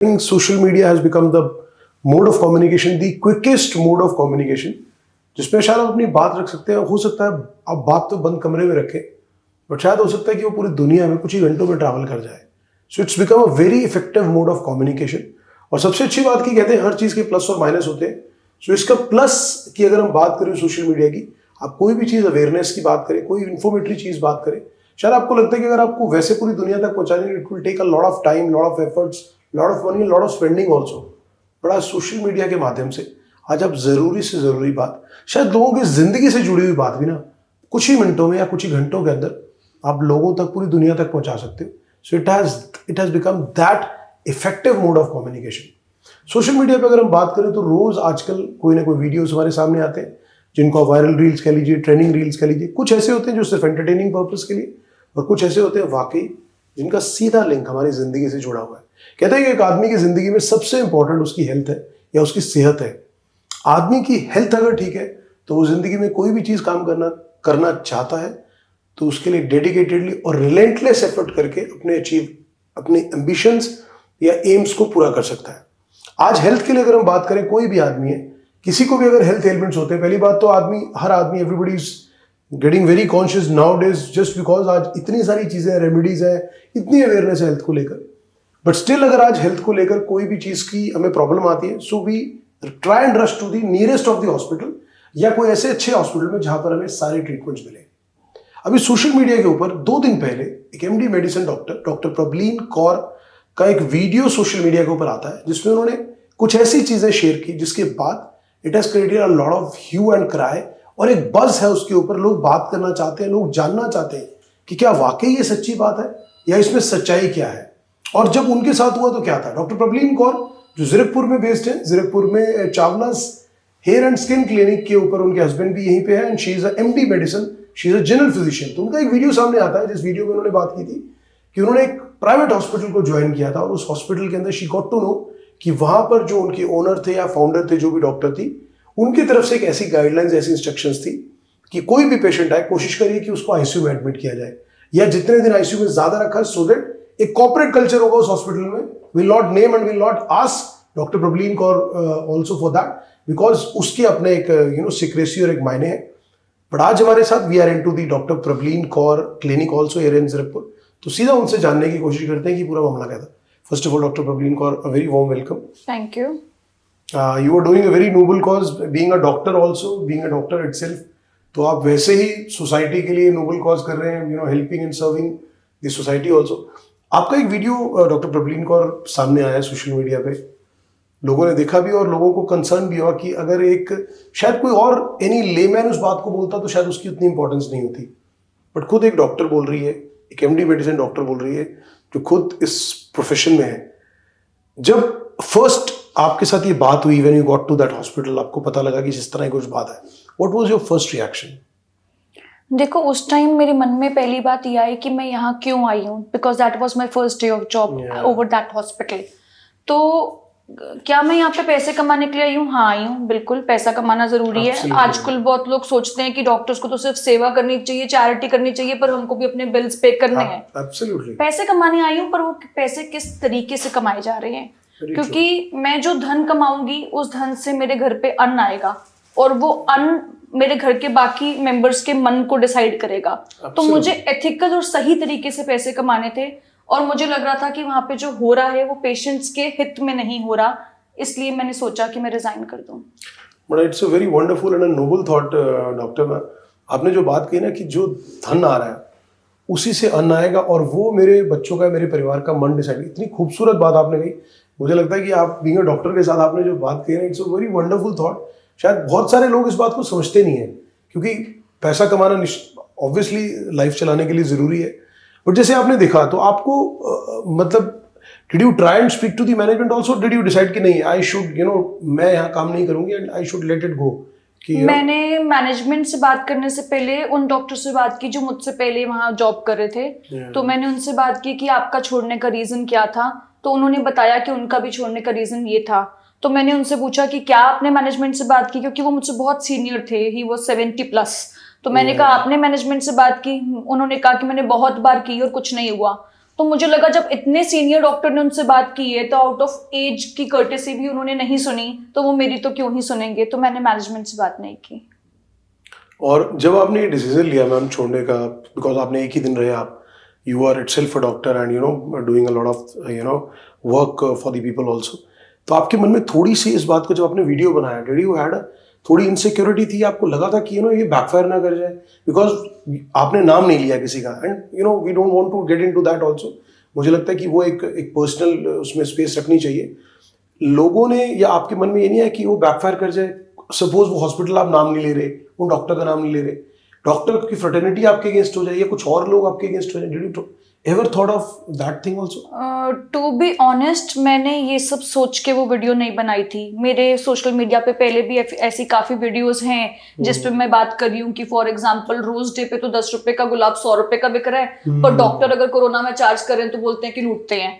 think social media has become the mode of communication, the quickest mode of communication, जिसमें शायद आप अपनी बात रख सकते हैं. हो सकता है आप बात तो बंद कमरे में रखें, बट शायद हो सकता है कि वो पूरी दुनिया में कुछ ही घंटों में ट्रैवल कर जाए. So it's become a very effective mode of communication. और सबसे अच्छी बात की कहते हैं हर चीज़ के प्लस और माइनस होते हैं. सो इसका प्लस की अगर हम बात करें सोशल मीडिया की, आप कोई भी चीज़ अवेयरनेस की बात करें, कोई इन्फॉर्मेटरी चीज़ बात करें, शायद आपको लगता है कि अगर आपको वैसे पूरी दुनिया तक पहुंचाने it will take a lot of time, lot of efforts, lot of money, lot of spending also. But आज सोशल मीडिया के माध्यम से आज आप ज़रूरी से ज़रूरी बात, शायद लोगों की ज़िंदगी से जुड़ी हुई बात भी ना कुछ ही मिनटों में या कुछ ही घंटों के अंदर आप लोगों तक, पूरी दुनिया तक पहुंचा सकते हो. So it has become that effective mode of communication. Social media पे अगर हम बात करें तो रोज़ आजकल कोई ना कोई वीडियोस हमारे सामने आते हैं, जिनको आप वायरल रील्स कह लीजिए, ट्रेंडिंग रील्स कह लीजिए. कुछ ऐसे होते हैं जो सिर्फ एंटरटेनिंग पर्पज़ के लिए, और कुछ ऐसे होते हैं वाकई जिनका सीधा लिंक हमारी ज़िंदगी से जुड़ा हुआ है. कहते हैं कि एक आदमी की ज़िंदगी में सबसे इंपॉर्टेंट उसकी हेल्थ है या उसकी सेहत है. आदमी की हेल्थ अगर ठीक है तो वो ज़िंदगी में कोई भी चीज़ काम करना चाहता है तो उसके लिए डेडिकेटेडली और रिलेंटलेस एफर्ट करके अपने एम्बिशंस या एम्स को पूरा कर सकता है. आज हेल्थ के लिए अगर हम बात करें, कोई भी आदमी है, किसी को भी अगर हेल्थ एलिमेंट्स होते हैं, पहली बात तो हर आदमी everybody is getting very conscious now days, just because आज इतनी सारी चीज़ें, रेमेडीज है, इतनी अवेयरनेस है हेल्थ को लेकर. बट स्टिल अगर आज हेल्थ को लेकर कोई भी चीज़ की हमें प्रॉब्लम आती है, so we try and rush to the nearest of the hospital या कोई ऐसे अच्छे हॉस्पिटल में जहां पर हमें सारे ट्रीटमेंट्स मिले. अभी सोशल मीडिया के ऊपर 2 दिन पहले एक MD medicine doctor Prableen Kaur का एक वीडियो सोशल मीडिया के ऊपर आता है, जिसमें उन्होंने कुछ ऐसी चीजें शेयर की जिसके बाद it has created a lot of hue and cry, और एक बज है उसके ऊपर. लोग बात करना चाहते हैं, लोग जानना चाहते हैं कि क्या वाकई ये सच्ची बात है या इसमें सच्चाई क्या है. और जब उनके साथ हुआ तो क्या था. डॉक्टर प्रबलीन कौर जो जीरकपुर में बेस्ड है, जीरकपुर में Chawla's hair and skin clinic के ऊपर उनके हस्बैंड भी यहीं पे है, and she is a MD medicine, she is a general physician. तो उनका एक वीडियो सामने आता है जिस वीडियो में उन्होंने बात की थी कि उन्होंने एक प्राइवेट हॉस्पिटल को ज्वाइन किया था, और उस हॉस्पिटल के अंदर शी गॉट टू नो कि वहां पर जो उनके ओनर थे या फाउंडर थे, जो भी डॉक्टर थी, उनकी तरफ से एक ऐसी गाइडलाइंस, ऐसी इंस्ट्रक्शंस थी कि कोई भी पेशेंट आए कोशिश करिए कि उसको आईसीयू में एडमिट किया जाए, या जितने दिन आईसीयू में ज्यादा रखा, सो दैट एक कॉर्पोरेट कल्चर होगा उस हॉस्पिटल में. Will not name and will not ask doctor Prableen Kaur also for that, because उसके अपने एक सीक्रेसी और एक मायने हैं. बट आज हमारे साथ we are into the doctor Prableen Kaur clinic also here in Zirakpur. तो सीधा उनसे जानने की कोशिश करते हैं कि पूरा मामला क्या था. First of all doctor Prableen Kaur, a very warm welcome. Thank you. You are doing a very noble cause, being a doctor also, being a doctor itself. तो आप वैसे ही सोसाइटी के लिए नोबल कॉज कर रहे हैं, helping and serving the society also. आपका एक वीडियो डॉक्टर प्रबलीन कौर सामने आया है सोशल मीडिया पे, लोगों ने देखा भी और लोगों को कंसर्न भी हुआ कि अगर एक शायद कोई और एनी लेमैन उस बात को बोलता तो शायद उसकी उतनी इंपॉर्टेंस नहीं होती. बट खुद एक डॉक्टर बोल रही है, एक एमडी मेडिसिन डॉक्टर बोल रही है जो खुद इस प्रोफेशन में है. जब फर्स्ट आपके साथ ये बात हुई, when you got to that hospital, आपको पता लगा कि जिस तरह की कुछ बात है, what was your first reaction? देखो, उस टाइम मेरे मन में पहली बात ये आई कि मैं यहाँ क्यों आई हूँ, because that was my first day of job over that hospital. तो क्या मैं यहाँ पे पैसे कमाने के लिए आई हूँ? हाँ, आई हूँ. बिल्कुल पैसा कमाना जरूरी है. आजकल बहुत लोग सोचते हैं कि डॉक्टर्स को तो सिर्फ सेवा करनी चाहिए, चैरिटी करनी चाहिए, पर हमको भी अपने बिल्स पे करने हैं. पैसे कमाने आई हूँ, पर वो पैसे किस तरीके से कमाए जा रहे हैं, क्योंकि मैं जो धन कमाऊंगी उस धन से मेरे घर पे अन्न आएगा, और वो अन्न मेरे घर के बाकी मेंबर्स के मन को डिसाइड करेगा. तो मुझे एथिकल और सही तरीके से पैसे कमाने थे, और मुझे लग रहा था कि वहां पे जो हो रहा है वो पेशेंट्स के हित में नहीं हो रहा, इसलिए मैंने सोचा कि मैं रिजाइन कर दूं. But it's a very wonderful and a noble thought doctor. आपने जो बात कही ना कि जो धन आ रहा है उसी से अन्न आएगा, और वो मेरे बच्चों का, मेरे परिवार का मन डिसाइड. इतनी खूबसूरत बात आपने कही. मुझे लगता है कि आप बीइंग अ डॉक्टर के साथ आपने जो बात कही ना, it's a very wonderful thought. शायद बहुत सारे लोग इस बात को समझते नहीं है, क्योंकि पैसा कमाना ऑब्वियसली लाइफ चलाने के लिए ज़रूरी है. बट जैसे आपने देखा तो आपको मतलब did you try and speak to the management also? Did you decide कि नहीं, आई शुड मैं यहाँ काम नहीं करूँगी and I should let it go? मैंने मैनेजमेंट से बात करने से पहले उन डॉक्टर से बात की जो मुझसे पहले वहाँ जॉब कर रहे थे. तो मैंने उनसे बात की कि आपका छोड़ने का रीज़न क्या था. तो उन्होंने बताया कि उनका भी छोड़ने का रीज़न ये था. तो मैंने उनसे पूछा कि क्या आपने मैनेजमेंट से बात की, क्योंकि वो मुझसे बहुत सीनियर थे, ही वाज 70+. तो मैंने कहा आपने मैनेजमेंट से बात की? उन्होंने कहा कि मैंने बहुत बार की और कुछ नहीं हुआ. तो मुझे लगा जब इतने सीनियर डॉक्टर ने उनसे बात की है तो आउट ऑफ एज की कर्टेसी भी उन्होंने नहीं सुनी, तो वो मेरी तो क्यों ही सुनेंगे, तो मैंने मैनेजमेंट से बात नहीं की। और जब आपने ये डिसीजन लिया मैम छोड़ने का, बिकॉज आपने एक ही दिन रहे आप, you are itself a doctor and you know doing a lot of you know work for the people also, तो आपके मन में थोड़ी सी इस बात को जब आपने वीडियो बनाया, डिड यू हैड थोड़ी इनसिक्योरिटी थी, आपको लगा था कि यू नो ये बैकफायर ना कर जाए, बिकॉज आपने नाम नहीं लिया किसी का, and you know we don't want to get into that also, मुझे लगता है कि वो एक पर्सनल उसमें स्पेस रखनी चाहिए। लोगों ने या आपके मन में ये नहीं है कि वो बैकफायर कर जाए, सपोज वो हॉस्पिटल आप नाम नहीं ले रहे, वो डॉक्टर का नाम नहीं ले रहे, डॉक्टर की फ्रेटर्निटी आपके अगेंस्ट हो जाए या कुछ और लोग आपके अगेंस्ट हो जाए, did you ever thought of that thing also? To be honest, मैंने ये सब सोच के वो वीडियो नहीं बनाई थी। मेरे सोशल मीडिया पे पहले भी ऐसी काफी वीडियोस हैं जिसपे मैं बात कर रही हूँ कि फॉर एग्जांपल रोज डे पे तो 10 रुपए का गुलाब 100 रुपए का बिक रहा है, पर डॉक्टर अगर कोरोना में चार्ज करें तो बोलते हैं कि लूटते हैं।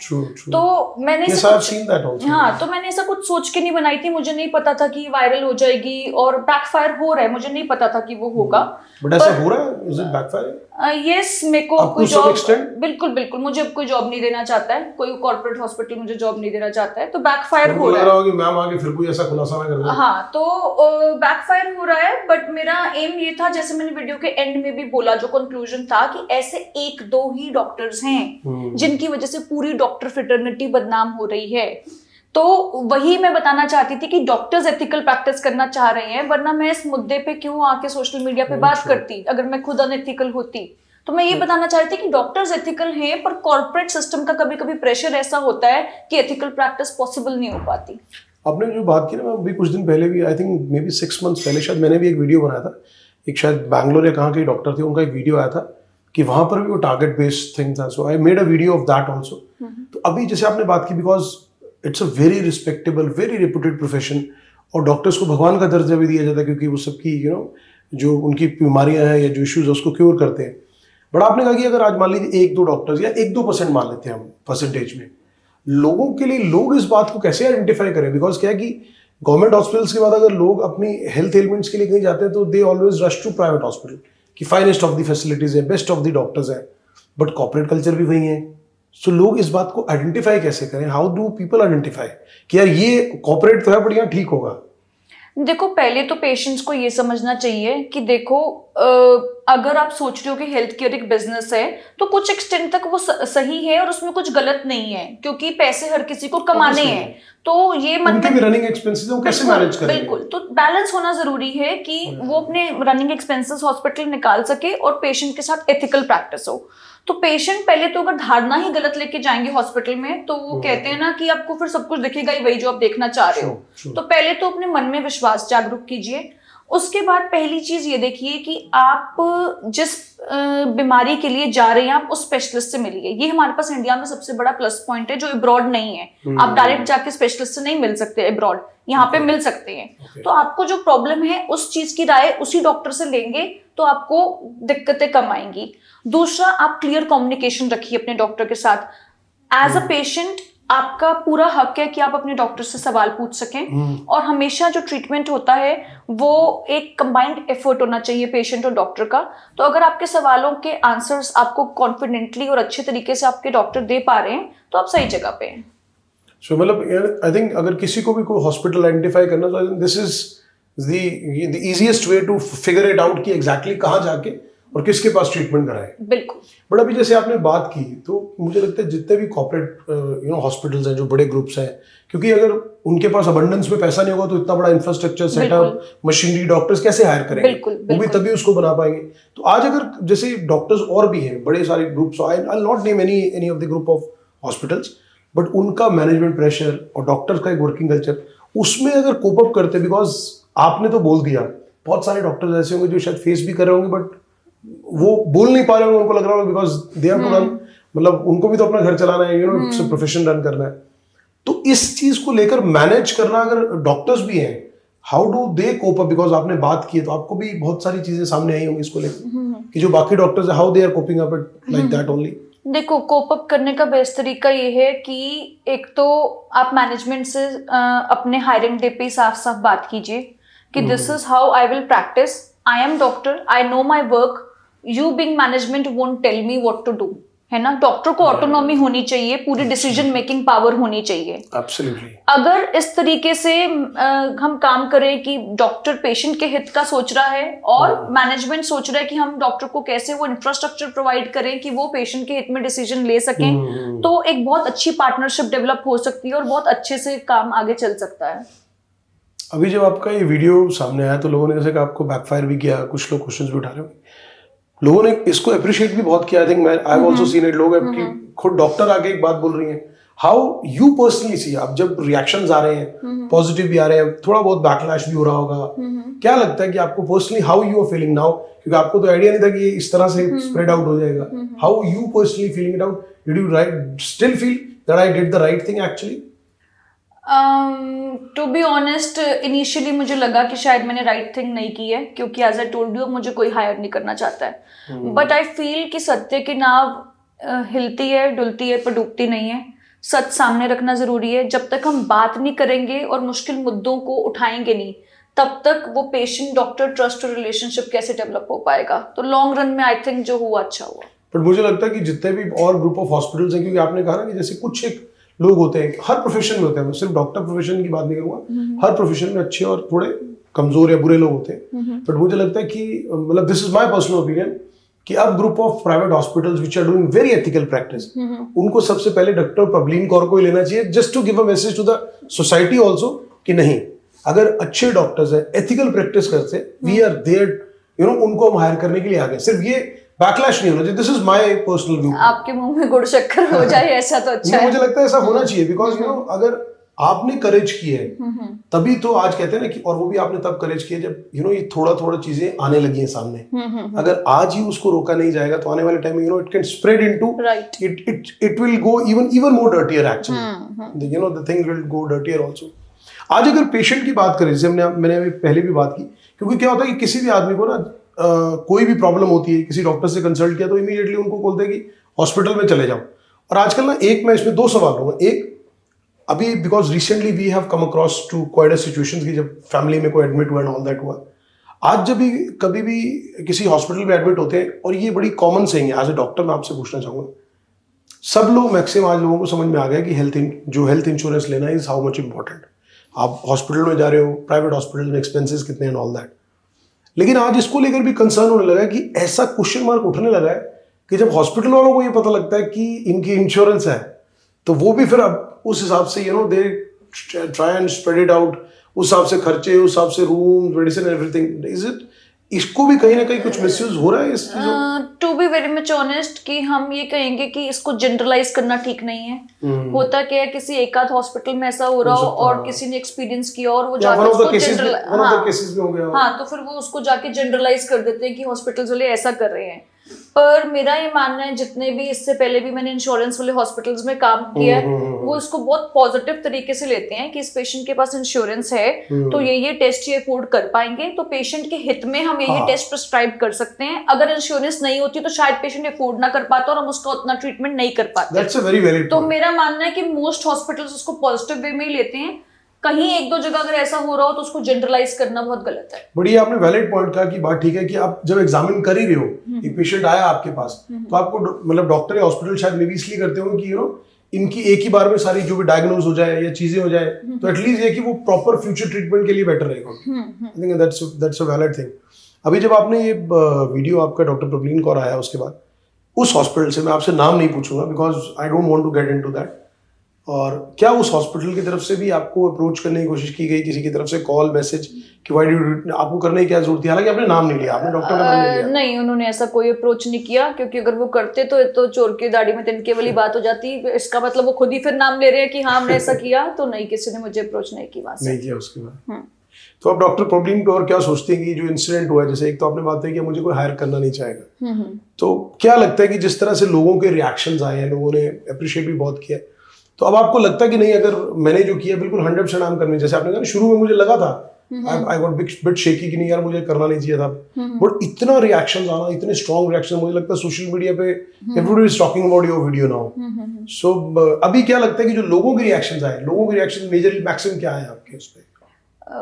तो मैंने हाँ, तो मैंने ऐसा कुछ सोच के नहीं बनाई थी, मुझे नहीं पता था कि वायरल हो जाएगी और बैकफायर हो रहा है, मुझे नहीं पता था कि वो होगा। बट ऐसा हो रहा है, इज इट बैकफायर? यस, मेरे को कोई जॉब, बिल्कुल बिल्कुल, मुझे अब कोई जॉब नहीं देना चाहता है, कोई कॉर्पोरेट हॉस्पिटल मुझे जॉब नहीं देना चाहता है, तो बैकफायर हो रहा है। मैम आगे फिर कोई ऐसा खुलासा ना कर दे। हाँ, तो बैकफायर हो रहा है, बट मेरा एम ये था, जैसे मैंने वीडियो के एंड में भी बोला, जो कंक्लूजन था कि ऐसे 1-2 ही डॉक्टर्स हैं जिनकी वजह से पूरी डॉक्टर फ्रेटर्निटी बदनाम हो रही है। तो वही मैं बताना चाहती थी कि डॉक्टर्स एथिकल प्रैक्टिस करना चाह रहे हैं, वरना मैं इस मुद्दे पे क्यों आके सोशल मीडिया पे बात करती अगर मैं खुद अनएथिकल होती। तो मैं ये बताना चाह रही थी कि डॉक्टर्स एथिकल हैं, पर कॉर्पोरेट सिस्टम का कभी कभी प्रेशर ऐसा होता है कि एथिकल प्रैक्टिस पॉसिबल नहीं हो पाती। आपने जो बात की ना, मैं अभी कुछ दिन पहले भी, I think may be 6 months पहले शायद मैंने भी एक वीडियो बनाया था, एक शायद बैंगलोर या कहाँ के डॉक्टर थे, उनका एक वीडियो आया था कि वहाँ पर भी वो टारगेट बेस्ड थिंग था, so I made a video of that also. तो अभी जैसे आपने बात की, because it's a very respectable very reputed profession, और डॉक्टर्स को भगवान का दर्जा भी दिया जाता है क्योंकि वो सबकी यू नो जो उनकी बीमारियां हैं या जो इश्यूज है उसको क्योर करते हैं। बट आपने कहा कि अगर आज मान लीजिए 1-2 डॉक्टर्स या 1-2% मान लेते हैं हम परसेंटेज में, लोगों के लिए लोग इस बात को कैसे आइडेंटिफाई करें? बिकॉज क्या है कि गवर्नमेंट हॉस्पिटल्स के बाद अगर लोग अपनी हेल्थ एलिमेंट्स के लिए कहीं जाते हैं तो they always rush to private hospital कि फाइनेस्ट ऑफ द फैसिलिटीज है, बेस्ट ऑफ द डॉक्टर्स है, बट कॉर्पोरेट कल्चर भी वही है। सो लोग इस बात को आइडेंटिफाई कैसे करें? हाउ डू पीपल आइडेंटिफाई कि यार ये कॉर्पोरेट तो है बट यहाँ ठीक होगा? देखो, पहले तो पेशेंट्स को ये समझना चाहिए कि देखो, अगर आप सोच रहे हो कि हेल्थ केयर एक बिजनेस है तो कुछ एक्सटेंट तक वो सही है और उसमें कुछ गलत नहीं है, क्योंकि पैसे हर किसी को कमाने हैं। तो ये उनके भी रनिंग एक्सपेंसेस वो कैसे मैनेज करेंगे? बिल्कुल, तो बैलेंस होना जरूरी है कि वो अपने रनिंग एक्सपेंसेस हॉस्पिटल निकाल सके और पेशेंट के साथ एथिकल प्रैक्टिस हो। तो पेशेंट पहले तो अगर धारणा ही गलत लेके जाएंगे हॉस्पिटल में तो वो कहते हैं ना कि आपको फिर सब कुछ दिखेगा ही वही जो आप देखना चाह रहे हो। तो पहले तो अपने मन में विश्वास जागरूक कीजिए। उसके बाद पहली चीज ये देखिए कि आप जिस बीमारी के लिए जा रहे हैं आप उस स्पेशलिस्ट से मिलिए। ये हमारे पास इंडिया में सबसे बड़ा प्लस पॉइंट है जो अब्रॉड नहीं है। आप डायरेक्ट जाके स्पेशलिस्ट से नहीं मिल सकते अब्रॉड, यहाँ पे मिल सकते हैं। तो आपको जो प्रॉब्लम है उस चीज की राय उसी डॉक्टर से लेंगे तो आपको दिक्कतें कम आएंगी। दूसरा, आप क्लियर कम्युनिकेशन रखिए अपने डॉक्टर के साथ। एज अ पेशेंट आपका पूरा हक है कि आप अपने डॉक्टर से सवाल पूछ सकें, और हमेशा जो ट्रीटमेंट होता है वो एक कंबाइंड एफर्ट होना चाहिए पेशेंट और डॉक्टर का। तो अगर आपके सवालों के आंसर्स आपको कॉन्फिडेंटली और अच्छे तरीके से आपके डॉक्टर दे पा रहे हैं तो आप सही जगह पे हैं। सो मतलब आई थिंक अगर किसी को भी कोई हॉस्पिटल आइडेंटिफाई करना तो I think this is the easiest way to figure it out कि एग्जैक्टली कहाँ जाके और किसके पास ट्रीटमेंट कराए। बिल्कुल। बट अभी जैसे आपने बात की तो मुझे लगता है जितने भी कॉर्पोरेट हॉस्पिटल्स हैं, जो बड़े ग्रुप्स हैं, क्योंकि अगर उनके पास अबंडेंस में पैसा नहीं होगा तो इतना बड़ा इंफ्रास्ट्रक्चर सेटअप, मशीनरी, डॉक्टर्स कैसे हायर करेंगे? वो भी तभी उसको बना पाएंगे। तो आज अगर जैसे डॉक्टर्स और भी हैं, बड़े सारे groups, I will not name any of the group of hospitals, but उनका मैनेजमेंट प्रेशर और डॉक्टर्स का एक वर्किंग कल्चर, उसमें अगर कोप अप करते, बिकॉज आपने तो बोल दिया, बहुत सारे डॉक्टर्स ऐसे होंगे जो शायद फेस भी कर रहे होंगे बट वो बोल नहीं पा रहे होंगे, उनको लग रहा होगा because they have to run, मतलब उनको भी तो अपना घर चलाना है, यू नो, प्रोफेशन रन करना है। तो इस चीज को लेकर मैनेज करना, अगर डॉक्टर्स भी हैं, how do they cope up? Because आपने बात की है तो आपको भी बहुत सारी चीजें सामने आई होंगी इसको लेकर कि जो बाकी डॉक्टर्स है, how they are coping up it like that only. देखो, कोप अप करने का बेस्ट तरीका ये है कि एक तो आप मैनेजमेंट से अपने हायरिंग डे पे साफ साफ बात कीजिए कि this is how I will practice, I am doctor, I know my work, you being management won't tell me what to do. है ना, डॉक्टर को ऑटोनॉमी होनी चाहिए, पूरी डिसीजन मेकिंग पावर होनी चाहिए। एब्सोल्युटली। अगर इस तरीके से हम काम करें कि डॉक्टर पेशेंट के हित का सोच रहा है और मैनेजमेंट सोच रहा है कि हम डॉक्टर को कैसे वो इंफ्रास्ट्रक्चर प्रोवाइड करें कि वो पेशेंट के हित में डिसीजन ले सकें, तो एक बहुत अच्छी पार्टनरशिप डेवलप हो सकती है और बहुत अच्छे से काम आगे चल सकता है। अभी जब आपका ये वीडियो सामने आया तो लोगों ने जैसे कि आपको बैकफायर भी किया, कुछ लोग क्वेश्चंस भी उठा रहे होंगे, लोगों ने इसको अप्रिशिएट भी बहुत किया। आई थिंक मैं I have also seen it, लोग आपकी खुद डॉक्टर आके एक बात बोल रही हैं, हाउ यू पर्सनली सी, अब जब रिएक्शंस आ रहे हैं, पॉजिटिव भी आ रहे हैं, थोड़ा बहुत बैकलैश भी हो रहा होगा, क्या लगता है कि आपको personally how you are feeling now, क्योंकि आपको तो आइडिया नहीं था कि ये इस तरह से स्प्रेड आउट हो जाएगा, how you personally feeling it out, did you still feel that I did the right thing actually? To be honest, initially मुझे लगा कि शायद मैंने राइट थिंग नहीं की है, क्योंकि एज आई टोल्ड यू मुझे कोई हायर नहीं करना चाहता है। बट आई फील कि सत्य की नाव हिलती है, डुलती है, पर डूबती नहीं है। सच सामने रखना जरूरी है। जब तक हम बात नहीं करेंगे और मुश्किल मुद्दों को उठाएंगे नहीं, तब तक वो पेशेंट डॉक्टर ट्रस्ट और रिलेशनशिप कैसे डेवलप हो पाएगा। तो लॉन्ग रन में आई थिंक जो हुआ अच्छा हुआ। बट मुझे लगता है कि जितने भी और ग्रुप ऑफ हॉस्पिटल्स हैं, क्योंकि आपने कहा ना कि जैसे कुछ एक लोग होते हैं, हर प्रोफेशन में होते हैं, मैं सिर्फ डॉक्टर प्रोफेशन की बात नहीं करूंगा, हर प्रोफेशन में अच्छे और थोड़े कमजोर या बुरे लोग होते हैं। बट मुझे लगता है कि मतलब this is my personal opinion कि अब group of private hospitals which are doing very ethical practice, उनको सबसे पहले डॉक्टर प्रबलीन कौर को ही लेना चाहिए, just to give a message to the society also कि नहीं, अगर अच्छे डॉक्टर्स हैं, एथिकल प्रैक्टिस करते, we are there, you know, उनको हम हायर करने के लिए आगे। सिर्फ ये बैकलैश नहीं होना चाहिए। This is my personal view. आपके मुंह में गुड़ शक्कर हो जाए ऐसा तो अच्छा है। मुझे लगता है ऐसा होना चाहिए, बिकॉज यू नो अगर आपने करेज की है तभी तो आज कहते हैं ना कि, और वो भी आपने तब करेज किया जब यू नो ये थोड़ा थोड़ा चीजें आने लगी हैं सामने। अगर आज ही उसको रोका नहीं जाएगा तो आने वाले टाइम में you know it can spread into, it will go even more dirtier actually, you know the things will go dirtier also. आज अगर पेशेंट की बात करें, जैसे मैंने अभी पहले भी बात की, क्योंकि क्या होता है कि किसी भी आदमी को ना कोई भी प्रॉब्लम होती है, किसी डॉक्टर से कंसल्ट किया तो इमीडिएटली उनको बोलते हैं कि हॉस्पिटल में चले जाओ। और आजकल ना एक, मैं इसमें दो सवाल लूंगा। एक, अभी because recently we have come across two quite a situations की जब फैमिली में कोई एडमिट हुआ एंड ऑल दैट हुआ। आज जब भी कभी भी किसी हॉस्पिटल में एडमिट होते हैं, और ये बड़ी कॉमन सेइंग है, एज ए डॉक्टर मैं आपसे पूछना चाहूंगा, सब लोग मैक्सिमम आज लोगों को समझ में आ गया कि हेल्थ इंश्योरेंस लेना इज हाउ मच इंपॉर्टेंट। आप हॉस्पिटल में जा रहे हो, प्राइवेट हॉस्पिटल में एक्सपेंसेस कितने एंड ऑल दैट, लेकिन आज इसको लेकर भी कंसर्न होने लगा है कि ऐसा क्वेश्चन मार्क उठने लगा है कि जब हॉस्पिटल वालों को ये पता लगता है कि इनकी इंश्योरेंस है, तो वो भी फिर अब उस हिसाब से you know they try and spread it out, उस हिसाब से खर्चे, उस हिसाब से room, medicine, everything. Is it, इसको भी कहीं ना कहीं कुछ मिसयूज हो रहा है इस चीजों? To be very much honest कि हम ये कहेंगे कि इसको जनरलाइज करना ठीक नहीं है। होता क्या है, किसी एक आध हॉस्पिटल में ऐसा हो रहा हो और किसी ने एक्सपीरियंस किया और वो जाके उसको जनरल, हाँ, तो फिर वो उसको जाके जनरलाइज कर देते हैं कि हॉस्पिटल्स वाले ऐसा कर रहे हैं। पर मेरा ये मानना है, जितने भी इससे पहले भी मैंने इंश्योरेंस वाले हॉस्पिटल्स में काम किया है, वो इसको बहुत पॉजिटिव तरीके से लेते हैं कि इस पेशेंट के पास इंश्योरेंस है तो ये टेस्ट ये अफोर्ड कर पाएंगे, तो पेशेंट के हित में हम ये टेस्ट प्रिस्क्राइब कर सकते हैं। अगर इंश्योरेंस नहीं होती तो शायद पेशेंट अफोर्ड ना कर पाता और हम उसका उतना ट्रीटमेंट नहीं कर पाते। तो मेरा मानना है कि मोस्ट हॉस्पिटल्स उसको पॉजिटिव वे में ही लेते हैं। कहीं एक दो जगह अगर ऐसा हो रहा हो तो उसको जनरलाइज करना बहुत गलत है। बड़ी आपने वैलिड पॉइंट कहा कि बात ठीक है कि आप जब एग्जामिन कर ही रहे हो, एक पेशेंट आया आपके पास, तो आपको मतलब डॉक्टर या हॉस्पिटल शायद मे भी इसलिए करते हो कि यू नो इनकी एक ही बार में सारी जो भी डायग्नोज हो जाए या चीजें हो जाए, तो एटलीस्ट ये कि वो प्रॉपर फ्यूचर ट्रीटमेंट के लिए बेटर रहेगा। I think that's a valid thing. अभी जब आपने ये वीडियो आपका डॉक्टर प्रबलीन कौर आया, उसके बाद उस हॉस्पिटल से, मैं आपसे नाम नहीं पूछूंगा because I don't want to get into that, और क्या उस हॉस्पिटल की तरफ से भी आपको अप्रोच करने की कोशिश की गई, किसी की तरफ से कॉल मैसेज कि व्हाई डू, आपको करने की क्या जरूरत थी? हालांकि आपने नाम नहीं लिया, आपने डॉक्टर का नाम नहीं लिया। नहीं, उन्होंने ऐसा कोई अप्रोच नहीं किया, क्योंकि अगर वो करते तो चोर की दाढ़ी में तिनके वाली बात हो जाती। इसका मतलब वो खुद ही फिर नाम ले रहे हैं कि हाँ हमने ऐसा किया, तो नहीं, किसी ने मुझे अप्रोच नहीं की, नहीं किया उसके बाद। तो आप डॉक्टर प्रबलीन कौर क्या सोचते हैं कि जो इंसिडेंट हुआ है, जैसे एक तो आपने बात है कि मुझे कोई हायर करना नहीं चाहेगा, तो क्या लगता है कि जिस तरह से लोगों के रिएक्शंस आए हैं, लोगों ने अप्रिशिएट भी बहुत किया, तो अब आपको लगता है कि नहीं, अगर मैंने जो किया बिल्कुल 100% काम करनी, जैसे आपने कहा शुरू में मुझे लगा था, आई गॉट बिट शेकी कि नहीं यार मुझे करना नहीं चाहिए था, बट इतना रिएक्शंस आना, इतने स्ट्रॉन्ग रिएक्शन, मुझे लगता है सोशल मीडिया पे everybody is talking about your video now. So अभी क्या लगता है कि जो लोगों के रिएक्शंस आए, लोगों के रिएक्शन मेजरली मैक्सिमम क्या है आपके उस पे?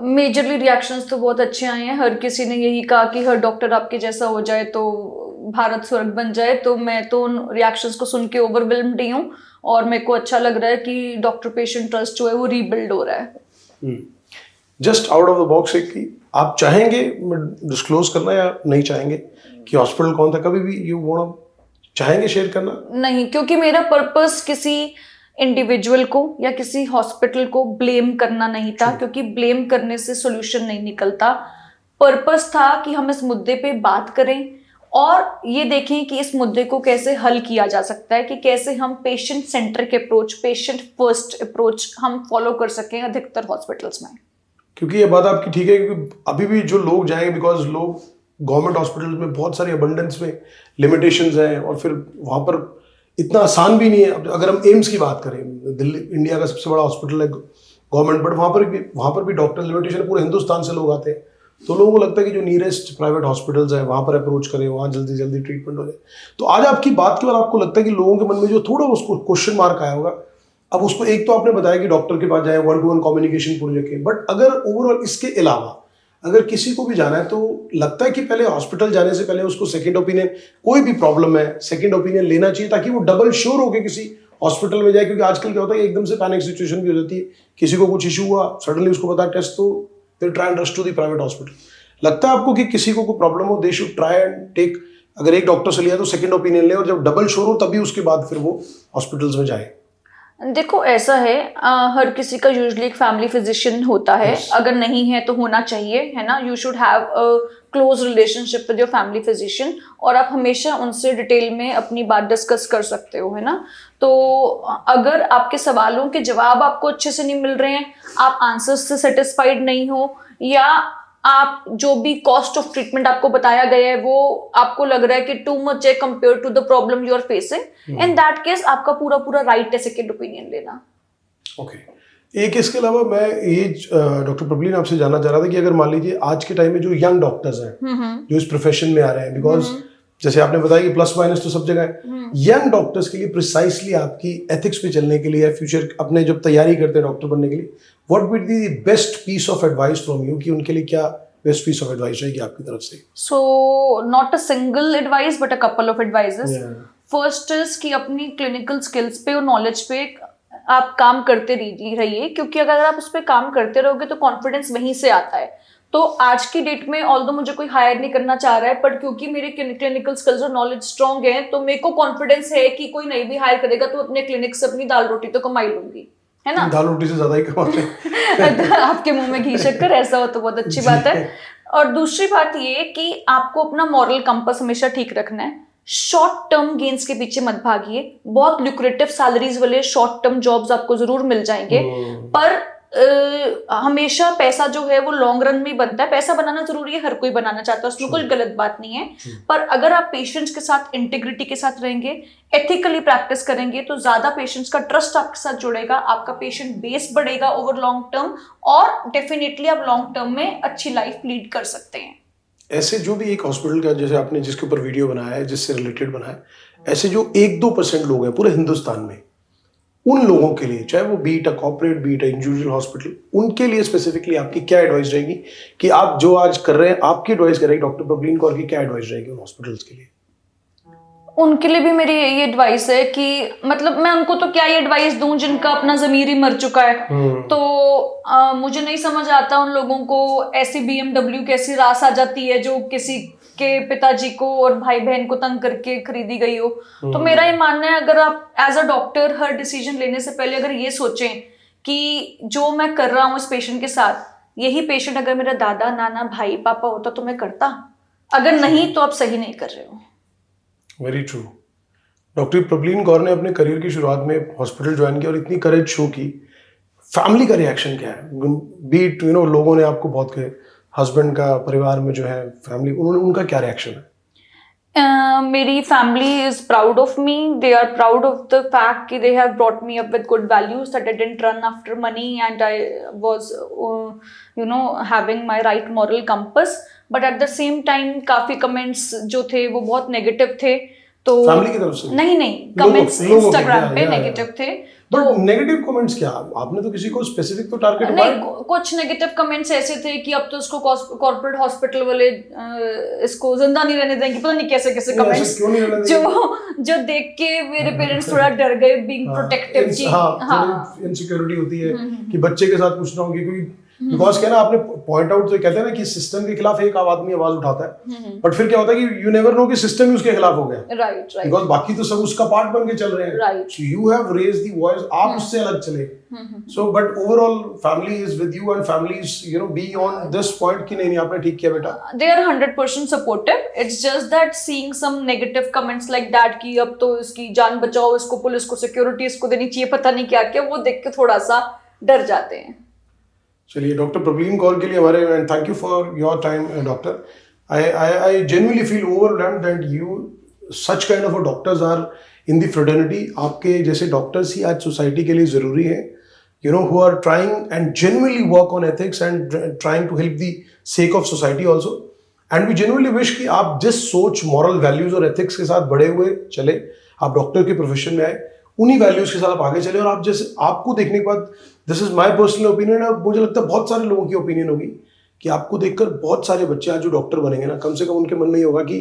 मेजरली रिएक्शंस तो बहुत अच्छे आए हैं। हर किसी ने यही कहा कि हर डॉक्टर आपके जैसा हो जाए तो भारत स्वर्ग बन जाए, तो मैं तो उन रिएक्शंस को सुन के ओवरवेल्म्ड ही हूँ और मेरे को अच्छा लग रहा है कि डॉक्टर पेशेंट ट्रस्ट जो है वो रीबिल्ड हो रहा है। Just out of the box है कि आप चाहेंगे डिस्क्लोज करना या नहीं चाहेंगे कि हॉस्पिटल कौन था, कभी भी यू वांट चाहेंगे शेयर करना? नहीं, क्योंकि मेरा पर्पस किसी इंडिविजुअल को या किसी हॉस्पिटल को ब्लेम करना नहीं था, क्योंकि ब्लेम करने से सोल्यूशन नहीं निकलता। पर्पस था कि हम इस मुद्दे पे बात करें और ये देखें कि इस मुद्दे को कैसे हल किया जा सकता है, कि कैसे हम patient centric approach, patient first approach हम फॉलो कर सकें अधिकतर हॉस्पिटल्स में। क्योंकि ये बात आपकी ठीक है, क्योंकि अभी भी जो लोग जाएंगे, बिकॉज लोग गवर्नमेंट हॉस्पिटल में बहुत सारी अबंडेंस में लिमिटेशंस हैं और फिर वहाँ पर इतना आसान भी नहीं है। अब अगर हम एम्स की बात करें, दिल्ली इंडिया का सबसे बड़ा हॉस्पिटल है गवर्नमेंट, बट वहाँ पर भी डॉक्टर लिमिटेशन, पूरे हिंदुस्तान से लोग आते हैं, तो लोगों को लगता है कि जो नियरेस्ट प्राइवेट हॉस्पिटल्स है वहाँ पर अप्रोच करें, वहाँ जल्दी जल्दी ट्रीटमेंट हो जाए। तो आज आपकी बात के बाद आपको लगता है कि लोगों के मन में जो थोड़ा उसको क्वेश्चन मार्क आया होगा, अब उसको एक तो आपने बताया कि डॉक्टर के पास जाए, 1-to-1 कम्युनिकेशन पूरी रखें, बट अगर ओवरऑल इसके अलावा अगर किसी को भी जाना है तो लगता है कि पहले हॉस्पिटल जाने से पहले उसको सेकंड ओपिनियन, कोई भी प्रॉब्लम है सेकंड ओपिनियन लेना चाहिए, ताकि वो डबल श्योर होकर किसी हॉस्पिटल में जाए। क्योंकि आजकल क्या होता है कि एकदम से पैनिक सिचुएशन भी हो जाती है, किसी को कुछ इशू हुआ, सडनली उसको पता टेस्ट, तो फिर try and rush to the private hospital. लगता है आपको कि किसी को कोई प्रॉब्लम हो, they should try and take, अगर एक डॉक्टर से लिया तो सेकंड ओपिनियन ले, और जब डबल श्योर हो तभी उसके बाद फिर वो हॉस्पिटल्स में जाए? देखो ऐसा है, हर किसी का यूजुअली एक फैमिली फिजिशियन होता है। Yes. अगर नहीं है तो होना चाहिए, है ना। You should have a close relationship with your family physician, और आप हमेशा उनसे डिटेल में अपनी बात डिस्कस कर सकते हो, है ना। तो अगर आपके सवालों के जवाब आपको अच्छे से नहीं मिल रहे हैं, आप आंसर्स से सेटिस्फाइड नहीं हो, या आप जो भी कॉस्ट ऑफ ट्रीटमेंट आपको बताया गया है वो आपको लग रहा है कि टू मच है compare to the problem you are facing, in that case आपका पूरा पूरा राइट है सेकंड ओपिनियन लेना। ओके। एक इसके अलावा मैं ये डॉक्टर प्रबलीन आपसे जानना चाह रहा था कि अगर मान लीजिए आज के टाइम में जो यंग डॉक्टर्स हैं जो इस प्रोफेशन में आ रहे हैं, बिकॉज जैसे आपने बताया कि प्लस माइनस तो सब जगह है, यंग डॉक्टर्स के लिए प्रिसाइसली आपकी एथिक्स पे चलने के लिए या फ्यूचर अपने जब तैयारी करते हैं डॉक्टर बनने के लिए, what would be the best piece of advice from you, कि उनके लिए क्या बेस्ट पीस ऑफ एडवाइस रहेगी आपकी तरफ से? So not a single advice but a couple of advices. First is कि अपनी क्लिनिकल स्किल्स पे और नॉलेज पे आप काम करते रहिए, क्योंकि अगर आप उस पर काम करते रहोगे तो कॉन्फिडेंस वहीं से आता है। तो आज की डेट में ऑल्दो मुझे कोई हायर नहीं करना चाह रहा है, पर क्योंकि मेरे क्लिनिकल स्किल्स और नॉलेज स्ट्रॉन्ग है, तो मेरे को कॉन्फिडेंस है कि कोई नहीं भी हायर करेगा तो अपने क्लिनिक से अपनी दाल रोटी तो कमाई लूंगी, है ना। दाल रोटी से ज्यादा ही कमाते हैं। आपके मुंह में घी शक्कर, ऐसा हो तो बहुत अच्छी बात है। और दूसरी बात ये कि आपको अपना मॉरल कंपास हमेशा ठीक रखना है। शॉर्ट टर्म गेन्स के पीछे मत भागिए। बहुत लुक्रेटिव सैलरीज वाले शॉर्ट टर्म जॉब्स आपको जरूर मिल जाएंगे, पर हमेशा पैसा जो है वो लॉन्ग रन में बनता है। पैसा बनाना जरूरी है, हर कोई बनाना चाहता है, उसमें कोई गलत बात नहीं है, पर अगर आप पेशेंट्स के साथ इंटीग्रिटी के साथ रहेंगे, एथिकली प्रैक्टिस करेंगे, तो ज्यादा पेशेंट्स का ट्रस्ट आपके साथ जुड़ेगा, आपका पेशेंट बेस बढ़ेगा ओवर लॉन्ग टर्म, और डेफिनेटली आप लॉन्ग टर्म में अच्छी लाइफ लीड कर सकते हैं। ऐसे जो भी एक हॉस्पिटल का, जैसे आपने जिसके ऊपर वीडियो बनाया है, जिससे रिलेटेड बनाया है, ऐसे जो 1-2% लोग हैं पूरे हिंदुस्तान में, उन लोगों के लिए, चाहे वो be it a corporate, be it a individual hospital, उनके लिए स्पेसिफिकली आपकी क्या एडवाइस रहेगी, कि आप जो आज कर रहे हैं, आपकी एडवाइस करेगी डॉक्टर प्रबलीन कौर की क्या एडवाइस रहेगी उन हॉस्पिटल्स के लिए? उनके लिए भी मेरी यही एडवाइस है कि मतलब मैं उनको तो क्या ही एडवाइस दूं जिनका अपना ज़मीर ही मर चुका है। तो मुझे नहीं समझ आता उन लोगों को ऐसी BMW कैसी रास आ जाती है जो किसी के पिताजी को और भाई बहन को तंग करके खरीदी गई हो। तो मेरा ये मानना है, अगर आप एज अ डॉक्टर हर डिसीजन लेने से पहले अगर ये सोचें कि जो मैं कर रहा हूँ इस पेशेंट के साथ, यही पेशेंट अगर मेरा दादा, नाना, भाई, पापा होता तो मैं करता, अगर नहीं तो आप सही नहीं कर रहे हो। Very true. Doctor Prableen Kaur ने अपने करियर की शुरुआत में हॉस्पिटल ज्वाइन किया और इतनी करेज शो की, फैमिली का रिएक्शन क्या है? बीट लोगों ने आपको बहुत कहे, हस्बैंड का, परिवार में जो है फैमिली, उनका क्या रिएक्शन है? मेरी family is proud of me. They are proud of the fact कि they have brought me up with good values, that I didn't run after money and I was having my right moral compass. But at the same time काफी comments जो थे वो बहुत negative थे। तो family की तरफ से नहीं कमेंट्स इंस्टाग्राम पे नेगेटिव थे, बट नेगेटिव कमेंट्स क्या, आपने तो किसी को स्पेसिफिक तो टारगेट नहीं, कुछ नेगेटिव कमेंट्स ऐसे थे कि अब तो उसको कॉर्पोरेट हॉस्पिटल वाले इसको जिंदा नहीं रहने देंगे, पता नहीं कैसे कैसे कमेंट्स क्यों नहीं रहने देंगे? जो देख के मेरे पेरेंट्स थोड़ा डर गए, बीइंग प्रोटेक्टिव की। हाँ, इनसिक्योरिटी होती है कि बच्चे के साथ कुछ ना हो, क्योंकि बिकॉज क्या ना, आपने पॉइंट आउट तो कहते हैं ना कि सिस्टम के खिलाफ एक आदमी आवाज उठाता है, बट फिर क्या होता है कि यू नेवर नो कि सिस्टम ही उसके खिलाफ हो गया, राइट राइट, बिकॉज बाकी तो सब उसका पार्ट बन के चल रहे हैं, right, so you have raised the voice, आप उससे अलग चले, so but overall family is with you and family is you know be on this point कि नहीं आपने ठीक किया बेटा, they are 100% supportive. It's just that seeing some negative comments like that कि अब तो इसकी जान बचाओ, इसको पुलिस को सिक्योरिटी इसको देनी चाहिए, पता नहीं क्या क्या, वो देख के थोड़ा सा डर जाते हैं। चलिए डॉक्टर प्रवीण कौर के लिए हमारे, and thank you for your time doctor, I genuinely feel overwhelmed that you such kind of a doctors are in the fraternity, आपके जैसे डॉक्टर्स ही आज सोसाइटी के लिए ज़रूरी है, you know, who are trying and genuinely work on ethics and trying to help the sake of society also, and we genuinely wish कि आप जिस सोच, moral values और ethics के साथ बड़े हुए चले, आप डॉक्टर के प्रोफेशन में आए, उन्हीं वैल्यूज के साथ आप आगे चले, और आप जैसे आपको देखने के बाद, this is my personal opinion, और मुझे लगता है बहुत सारे लोगों की ओपिनियन होगी कि आपको देखकर बहुत सारे बच्चे आज जो डॉक्टर बनेंगे ना, कम से कम उनके मन में ये होगा कि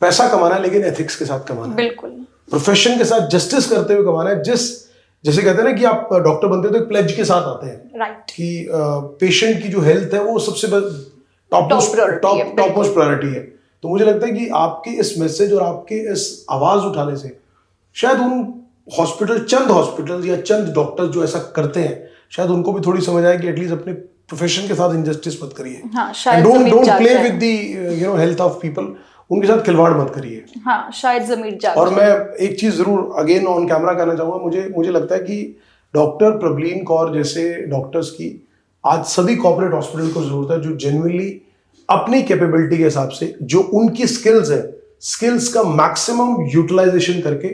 पैसा कमाना है लेकिन एथिक्स के साथ कमाना है, बिल्कुल प्रोफेशन के साथ जस्टिस करते हुए कमाना है, जैसे कहते हैं ना कि आप डॉक्टर बनते हो तो एक प्लेज के साथ आते हैं, राइट, कि पेशेंट की जो हेल्थ है वो सबसे टॉप मोस्ट प्रायोरिटी है। तो मुझे लगता है कि आपके इस मैसेज और आपके इस आवाज उठाने से शायद उन चंद हॉस्पिटल या चंद डॉक्टर जो ऐसा करते हैं, शायद उनको भी थोड़ी समझ आए कि एटलीस्ट अपने प्रोफेशन के साथ इनजस्टिस मत करिए, don't play with the you know health of people, उनके साथ खिलवाड़ मत करिए। हाँ, शायद ज़मीर जाग और मैं एक चीज जरूर अगेन ऑन कैमरा कहना चाहूंगा, मुझे लगता है कि डॉक्टर प्रवीण कौर जैसे डॉक्टर्स की आज सभी कॉर्पोरेट हॉस्पिटल को जरूरत है, जो जेन्युइनली अपनी कैपेबिलिटी के हिसाब से जो उनकी स्किल्स है, स्किल्स का मैक्सिमम यूटिलाइजेशन करके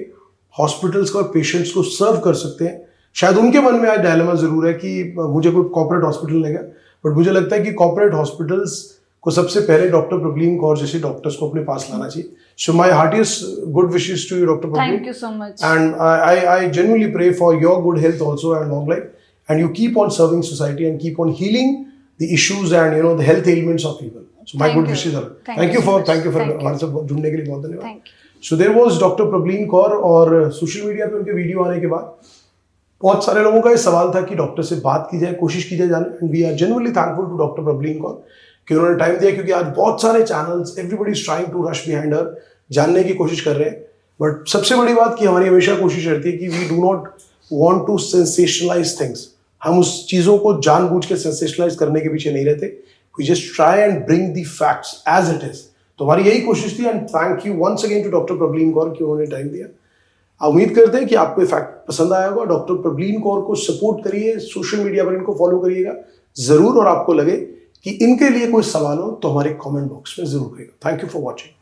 हॉस्पिटल्स को और पेशेंट्स को सर्व कर सकते हैं। शायद उनके मन में आज डायलेमा जरूर है कि मुझे कोई कॉर्पोरेट हॉस्पिटल लेगा, बट मुझे लगता है कि कॉर्पोरेट हॉस्पिटल्स को सबसे पहले डॉक्टर प्रवीण कौर जैसे डॉक्टर्स को अपने पास लाना चाहिए। So my heartiest good wishes to you doctor Praveen, thank you so much, and I genuinely pray for your good health also and long life, and you keep on serving society and keep on healing the issues and you know the health elements of people. So my good wishes are, thank you for हमारे साथ जुड़ने के लिए बहुत धन्यवाद। So there was doctor Praveen Kaur, और social media पे उनके वीडियो आने के बाद बहुत सारे लोगों का ये सवाल था कि डॉक्टर से बात की जाए, कोशिश की जाए जाने, and we are genuinely thankful to doctor Praveen Kaur कि उन्होंने टाइम दिया, क्योंकि आज बहुत सारे channels, everybody is trying to rush behind her, जानने की कोशिश कर रहे हैं, बट सबसे बड़ी बात कि हमारी हमेशा कोशिश रहती है कि we do not want to sensationalise things, हम उस चीज़ों को जानबूझ के सेंसेशनलाइज करने के पीछे नहीं रहते, we just try and bring the facts as it is. तो हमारी यही कोशिश थी, and thank you once again to doctor Praveen Kaur कि उन्होंने टाइम दिया। उम्मीद करते हैं कि आपको ये फैक्ट पसंद आया होगा। डॉक्टर प्रवीण कौर को सपोर्ट करिए, सोशल मीडिया पर इनको फॉलो करिएगा जरूर, और आपको लगे कि इनके लिए कोई सवाल हो तो हमारे कमेंट बॉक्स में जरूर करिएगा। Thank you for watching.